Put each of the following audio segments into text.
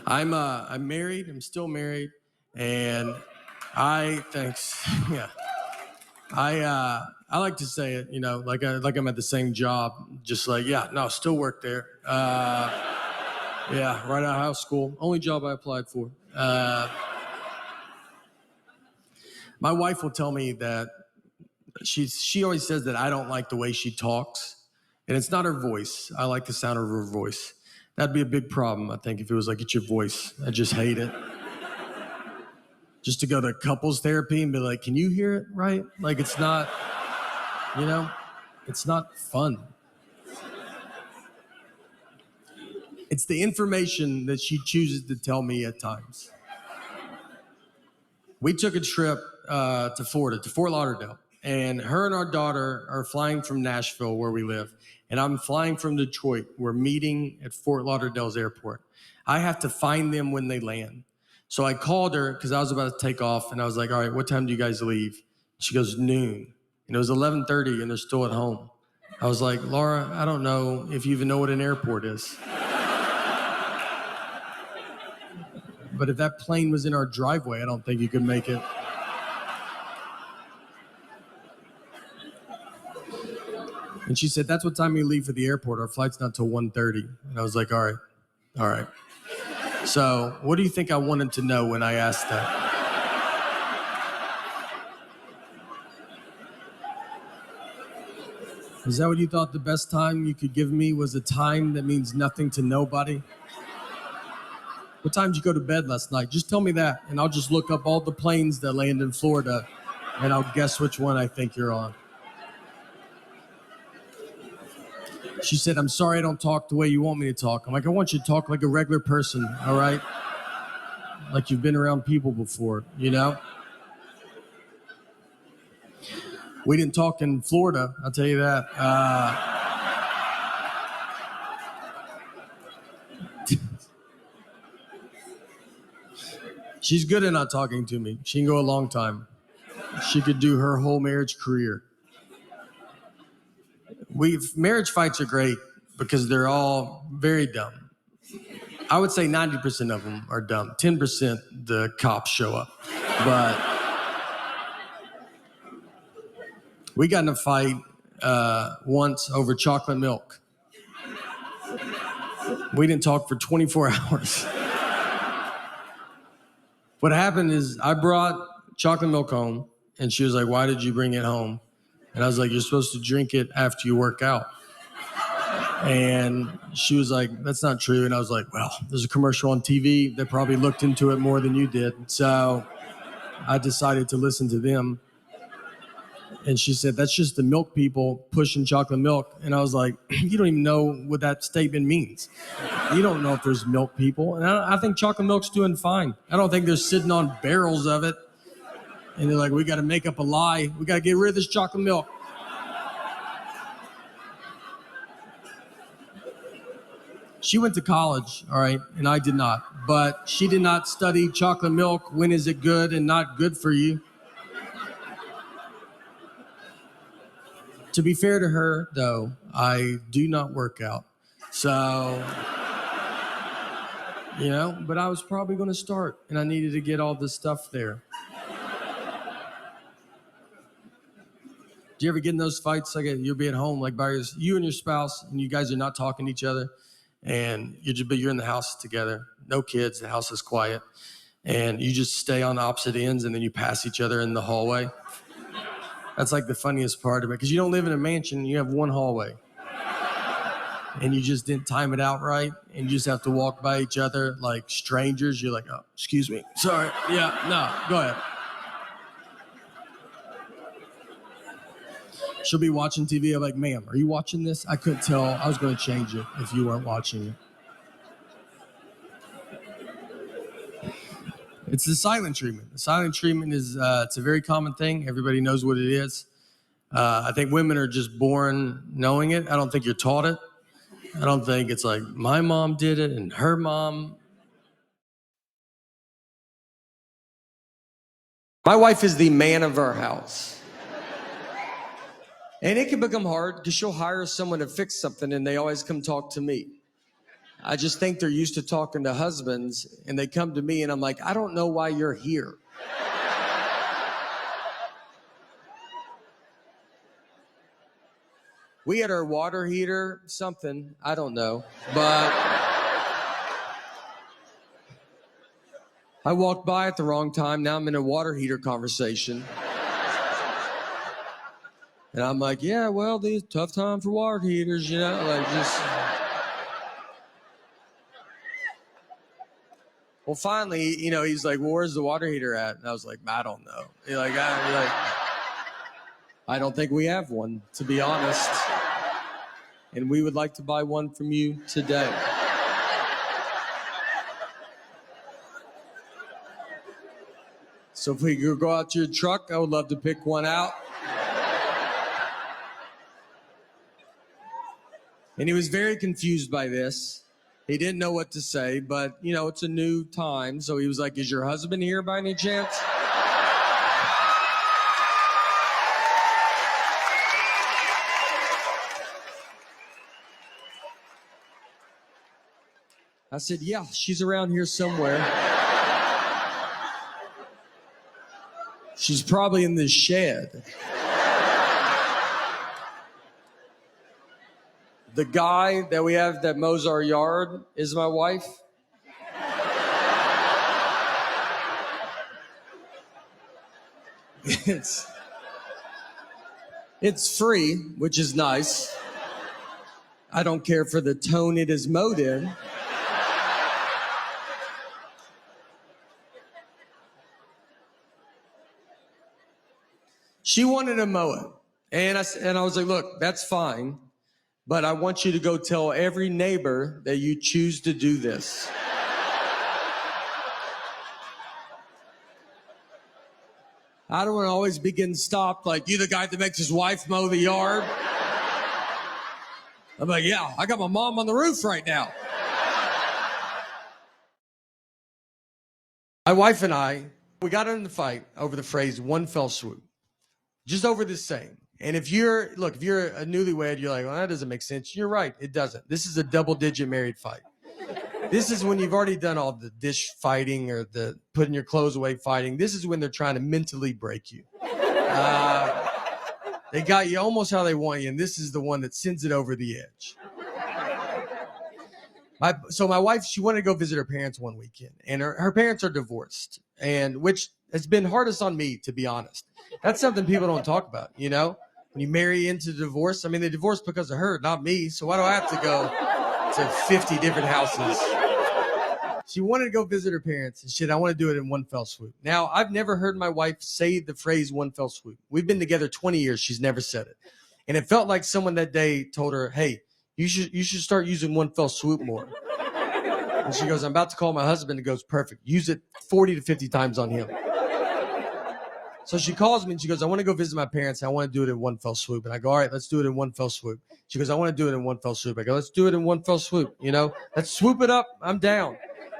I'm married. I'm still married, and thanks. Yeah. I like to say it, like I'm at the same job, just like, yeah, no, still work there. Yeah, right out of high school. Only job I applied for. My wife will tell me that she always says that I don't like the way she talks, and it's not her voice. I like the sound of her voice. That'd be a big problem, I think, if it was like, it's your voice. I just hate it. Just to go to couples therapy and be like, can you hear it right? Like, it's not, it's not fun. It's the information that she chooses to tell me at times. We took a trip to Florida, to Fort Lauderdale, and her and our daughter are flying from Nashville, where we live, and I'm flying from Detroit. We're meeting at Fort Lauderdale's airport. I have to find them when they land. So I called her because I was about to take off, and I was like, all right, what time do you guys leave? She goes, noon. And it was 11:30, and they're still at home. I was like, Laura, I don't know if you even know what an airport is. But if that plane was in our driveway, I don't think you could make it. And she said, that's what time we leave for the airport. Our flight's not till 1:30. And I was like, all right. So what do you think I wanted to know when I asked that? Is that what you thought the best time you could give me was a time that means nothing to nobody? What time did you go to bed last night? Just tell me that, and I'll just look up all the planes that land in Florida, and I'll guess which one I think you're on. She said, I'm sorry I don't talk the way you want me to talk. I'm like, I want you to talk like a regular person, all right? Like you've been around people before, We didn't talk in Florida, I'll tell you that. She's good at not talking to me. She can go a long time. She could do her whole marriage career. Marriage fights are great because they're all very dumb. I would say 90% of them are dumb. 10% the cops show up. But we got in a fight once over chocolate milk. We didn't talk for 24 hours. What happened is I brought chocolate milk home, and she was like, why did you bring it home? And I was like, you're supposed to drink it after you work out. And she was like, that's not true. And I was like, well, there's a commercial on TV that probably looked into it more than you did. So I decided to listen to them. And she said, that's just the milk people pushing chocolate milk. And I was like, you don't even know what that statement means. You don't know if there's milk people. And I think chocolate milk's doing fine. I don't think they're sitting on barrels of it. And they're like, we got to make up a lie. We got to get rid of this chocolate milk. She went to college, all right, and I did not. But she did not study chocolate milk. When is it good and not good for you? To be fair to her, though, I do not work out. So, but I was probably going to start, and I needed to get all this stuff there. Do you ever get in those fights? Like you'll be at home, like you and your spouse, and you guys are not talking to each other, and you're in the house together, no kids, the house is quiet, and you just stay on opposite ends, and then you pass each other in the hallway. That's like the funniest part of it, because you don't live in a mansion, you have one hallway. And you just didn't time it out right, and you just have to walk by each other like strangers. You're like, oh, excuse me, sorry, yeah, no, go ahead. She'll be watching TV, I'm like, ma'am, are you watching this? I couldn't tell, I was gonna change it if you weren't watching it. It's the silent treatment. The silent treatment is, it's a very common thing. Everybody knows what it is. I think women are just born knowing it. I don't think you're taught it. I don't think it's like, my mom did it and her mom. My wife is the man of our house. And it can become hard because she'll hire someone to fix something and they always come talk to me. I just think they're used to talking to husbands, and they come to me, and I'm like, I don't know why you're here. We had our water heater, something, I don't know, but I walked by at the wrong time. Now I'm in a water heater conversation. And I'm like, yeah, well, these tough time for water heaters, you know, like just. Well, finally, you know, he's like, well, where's the water heater at? And I was like, I don't know. I don't think we have one, to be honest. And we would like to buy one from you today. So if we could go out to your truck, I would love to pick one out. And he was very confused by this. He didn't know what to say, but, you know, it's a new time. So he was like, is your husband here by any chance? I said, yeah, she's around here somewhere. She's probably in this shed. The guy that we have that mows our yard is my wife. It's free, which is nice. I don't care for the tone it is mowed in. She wanted to mow it. And I was like, look, that's fine. But I want you to go tell every neighbor that you choose to do this. I don't want to always be getting stopped like, you the guy that makes his wife mow the yard? I'm like, yeah, I got my mom on the roof right now. My wife and I, we got in the fight over the phrase one fell swoop. Just over this saying. And if you're a newlywed, you're like, well, that doesn't make sense. You're right, it doesn't. This is a double-digit married fight. This is when you've already done all the dish fighting or the putting your clothes away fighting. This is when they're trying to mentally break you. They got you almost how they want you, and this is the one that sends it over the edge. So my wife, she wanted to go visit her parents one weekend, and her parents are divorced, and which has been hardest on me, to be honest. That's something people don't talk about, you know? When you marry into divorce, I mean, they divorced because of her, not me, so why do I have to go to 50 different houses? She wanted to go visit her parents, and shit, I want to do it in one fell swoop. Now, I've never heard my wife say the phrase one fell swoop. We've been together 20 years. She's never said it. And it felt like someone that day told her, hey, you should start using one fell swoop more. And she goes, I'm about to call my husband. And goes, perfect. Use it 40 to 50 times on him. So she calls me and she goes, I want to go visit my parents. I want to do it in one fell swoop. And I go, all right, let's do it in one fell swoop. She goes, I want to do it in one fell swoop. I go, let's do it in one fell swoop. You know, let's swoop it up. I'm down.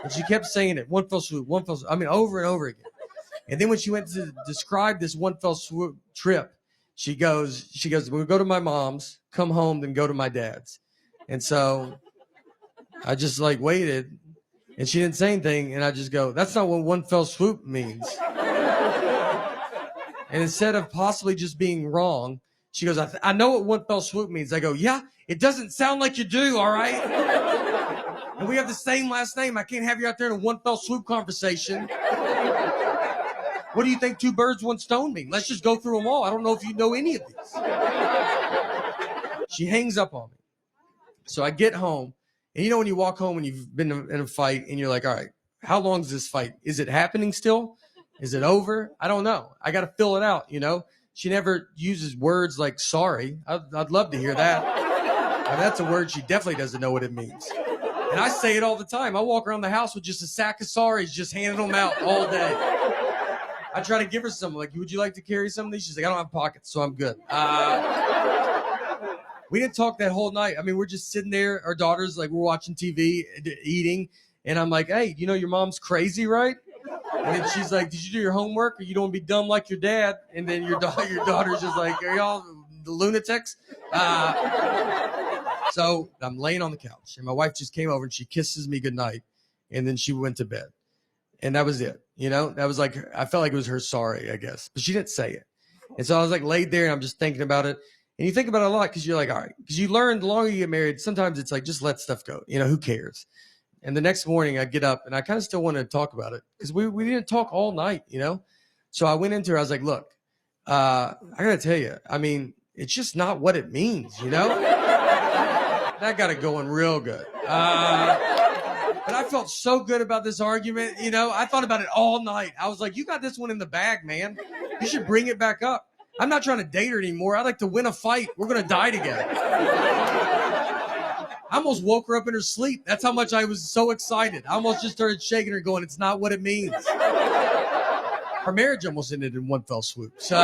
And she kept saying it, one fell swoop, one fell swoop. I mean, over and over again. And then when she went to describe this one fell swoop trip, she goes, we'll go to my mom's, come home, then go to my dad's. And so I just like waited and she didn't say anything. And I just go, that's not what one fell swoop means. And instead of possibly just being wrong, she goes, I know what one fell swoop means. I go, yeah, it doesn't sound like you do, all right? And we have the same last name. I can't have you out there in a one fell swoop conversation. What do you think two birds, one stone mean? Let's just go through them all. I don't know if you know any of these. She hangs up on me. So I get home. And you know when you walk home and you've been in a fight and you're like, all right, how long is this fight? Is it happening still? Is it over? I don't know. I got to fill it out, you know? She never uses words like sorry. I'd love to hear that. I mean, that's a word she definitely doesn't know what it means. And I say it all the time. I walk around the house with just a sack of sorries, just handing them out all day. I try to give her some, like, would you like to carry some of these? She's like, I don't have pockets, so I'm good. We didn't talk that whole night. I mean, we're just sitting there. Our daughter's like, we're watching TV, eating. And I'm like, hey, you know your mom's crazy, right? And then she's like, did you do your homework? Or you don't be dumb like your dad? And then your daughter's just like, are y'all the lunatics? So I'm laying on the couch, and my wife just came over and she kisses me goodnight, and then she went to bed. And that was it. That was like, I felt like it was her sorry, I guess, but she didn't say it. And so I was like laid there and I'm just thinking about it. And you think about it a lot because you're like, all right, because you learn the longer you get married, sometimes it's like, just let stuff go. Who cares? And the next morning I get up and I kind of still wanted to talk about it because we didn't talk all night. So I went into her, I was like, look, I got to tell you, I mean, it's just not what it means. That got it going real good. But I felt so good about this argument. I thought about it all night. I was like, you got this one in the bag, man. You should bring it back up. I'm not trying to date her anymore. I like to win a fight. We're going to die together. I almost woke her up in her sleep. That's how much I was so excited. I almost just started shaking her going, it's not what it means. Our marriage almost ended in one fell swoop. So